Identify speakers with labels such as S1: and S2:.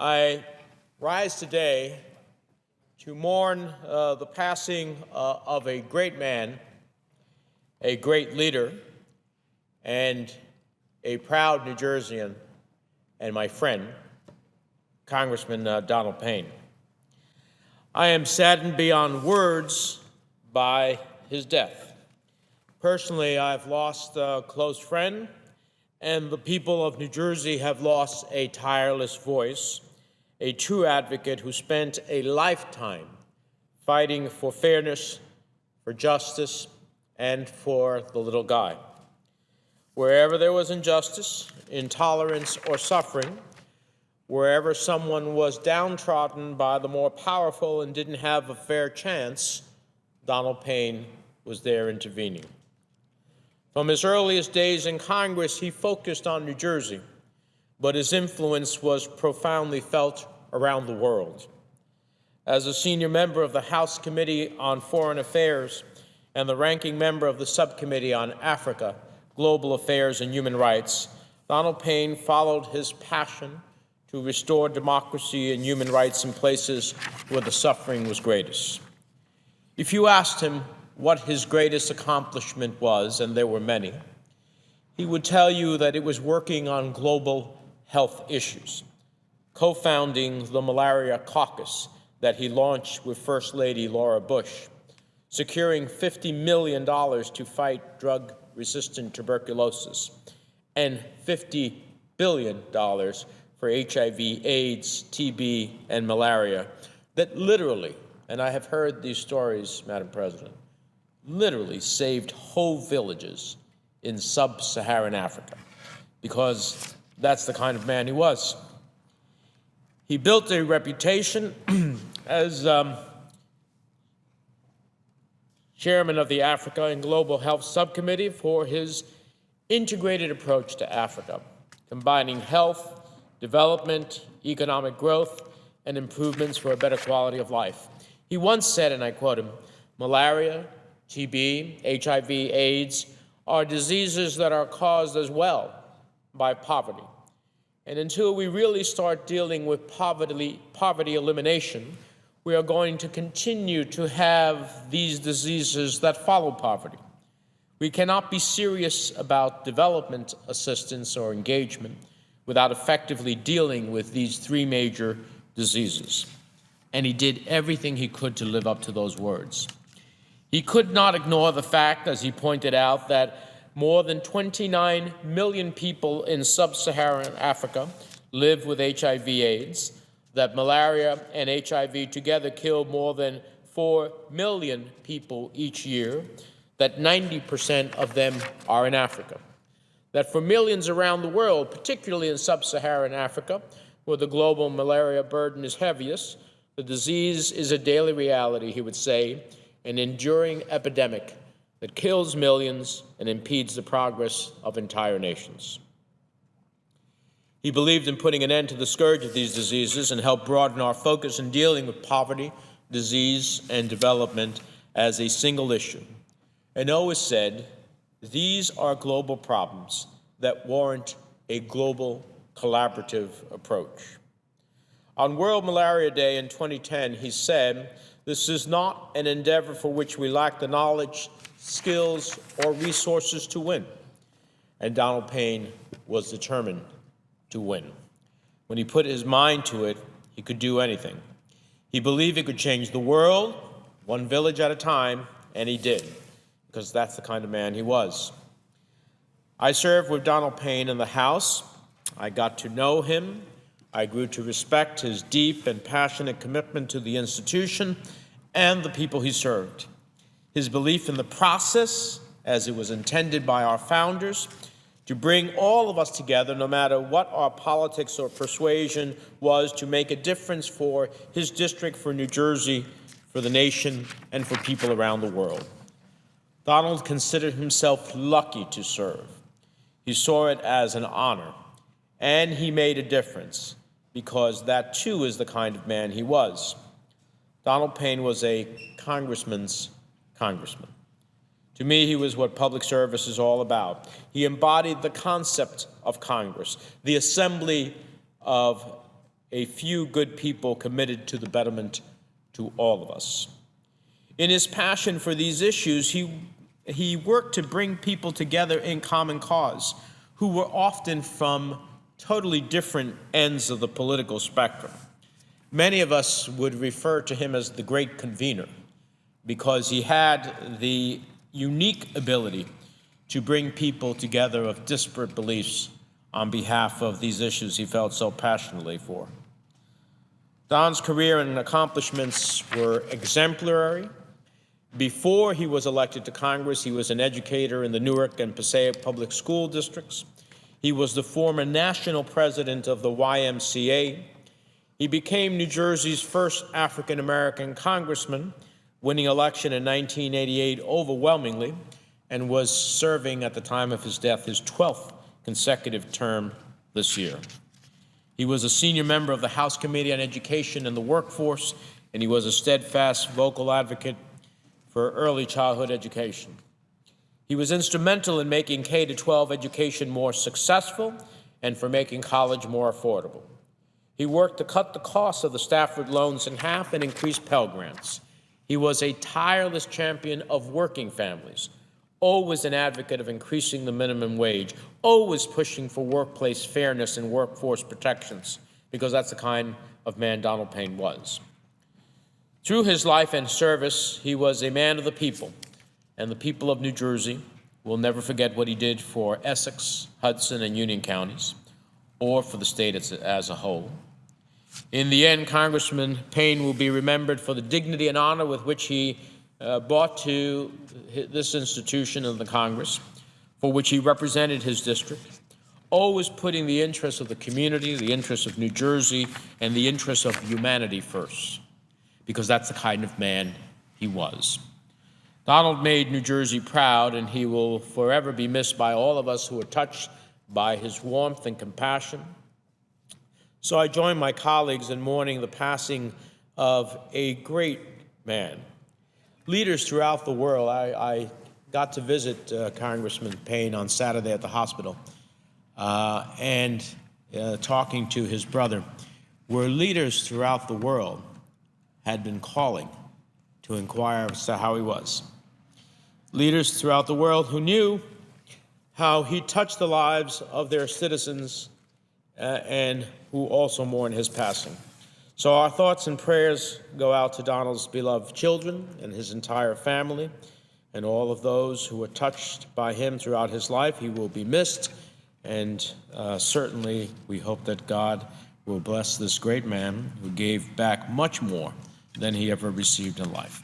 S1: I rise today to mourn the passing of a great man, a great leader, and a proud New Jerseyan, and my friend, Congressman Donald Payne. I am saddened beyond words by his death. Personally, I've lost a close friend, and the people of New Jersey have lost a tireless voice, a true advocate who spent a lifetime fighting for fairness, for justice, and for the little guy. Wherever there was injustice, intolerance, or suffering, wherever someone was downtrodden by the more powerful and didn't have a fair chance, Donald Payne was there intervening. From his earliest days in Congress, he focused on New Jersey, but his influence was profoundly felt around the world. As a senior member of the House Committee on Foreign Affairs and the ranking member of the Subcommittee on Africa, Global Affairs, and Human Rights, Donald Payne followed his passion to restore democracy and human rights in places where the suffering was greatest. If you asked him what his greatest accomplishment was, and there were many, he would tell you that it was working on global health issues, co-founding the Malaria Caucus that he launched with First Lady Laura Bush, securing $50 million to fight drug-resistant tuberculosis, and $50 billion for HIV, AIDS, TB, and malaria, that literally, and I have heard these stories, Madam President, literally saved whole villages in sub-Saharan Africa, because that's the kind of man he was. He built a reputation as chairman of the Africa and Global Health Subcommittee for his integrated approach to Africa, combining health, development, economic growth, and improvements for a better quality of life. He once said, and I quote him, "Malaria, TB, HIV, AIDS are diseases that are caused as well by poverty. And until we really start dealing with poverty elimination, we are going to continue to have these diseases that follow poverty. We cannot be serious about development assistance or engagement without effectively dealing with these three major diseases." And he did everything he could to live up to those words. He could not ignore the fact, as he pointed out, that more than 29 million people in sub-Saharan Africa live with HIV/AIDS, that malaria and HIV together kill more than 4 million people each year, that 90% of them are in Africa, that for millions around the world, particularly in sub-Saharan Africa, where the global malaria burden is heaviest, the disease is a daily reality, he would say, an enduring epidemic that kills millions and impedes the progress of entire nations. He believed in putting an end to the scourge of these diseases and helped broaden our focus in dealing with poverty, disease, and development as a single issue, and always said, these are global problems that warrant a global collaborative approach. On World Malaria Day in 2010, he said, "This is not an endeavor for which we lack the knowledge, skills, or resources to win." And Donald Payne was determined to win. When he put his mind to it, he could do anything. He believed he could change the world, one village at a time, and he did, because that's the kind of man he was. I served with Donald Payne in the House. I got to know him. I grew to respect his deep and passionate commitment to the institution and the people he served. His belief in the process, as it was intended by our founders, to bring all of us together, no matter what our politics or persuasion was, to make a difference for his district, for New Jersey, for the nation, and for people around the world. Donald considered himself lucky to serve. He saw it as an honor, and he made a difference, because that too is the kind of man he was. Donald Payne was a congressman's congressman. To me, he was what public service is all about. He embodied the concept of Congress, the assembly of a few good people committed to the betterment to all of us. In his passion for these issues, he worked to bring people together in common cause who were often from totally different ends of the political spectrum. Many of us would refer to him as the great convener because he had the unique ability to bring people together of disparate beliefs on behalf of these issues he felt so passionately for. Don's career and accomplishments were exemplary. Before he was elected to Congress, he was an educator in the Newark and Passaic public school districts. He was the former national president of the YMCA. He became New Jersey's first African-American congressman, winning election in 1988 overwhelmingly, and was serving at the time of his death his 12th consecutive term this year. He was a senior member of the House Committee on Education and the Workforce, and he was a steadfast vocal advocate for early childhood education. He was instrumental in making K-12 education more successful and for making college more affordable. He worked to cut the cost of the Stafford loans in half and increase Pell Grants. He was a tireless champion of working families, always an advocate of increasing the minimum wage, always pushing for workplace fairness and workforce protections, because that's the kind of man Donald Payne was. Through his life and service, he was a man of the people, and the people of New Jersey will never forget what he did for Essex, Hudson, and Union counties, or for the state as a whole. In the end, Congressman Payne will be remembered for the dignity and honor with which he brought to this institution of the Congress, for which he represented his district, always putting the interests of the community, the interests of New Jersey, and the interests of humanity first, because that's the kind of man he was. Donald made New Jersey proud, and he will forever be missed by all of us who are touched by his warmth and compassion. So I join my colleagues in mourning the passing of a great man. Leaders throughout the world, I got to visit Congressman Payne on Saturday at the hospital and talking to his brother, where leaders throughout the world had been calling to inquire as to how he was. Leaders throughout the world who knew how he touched the lives of their citizens and who also mourn his passing. So our thoughts and prayers go out to Donald's beloved children and his entire family and all of those who were touched by him throughout his life. He will be missed, and certainly we hope that God will bless this great man who gave back much more than he ever received in life.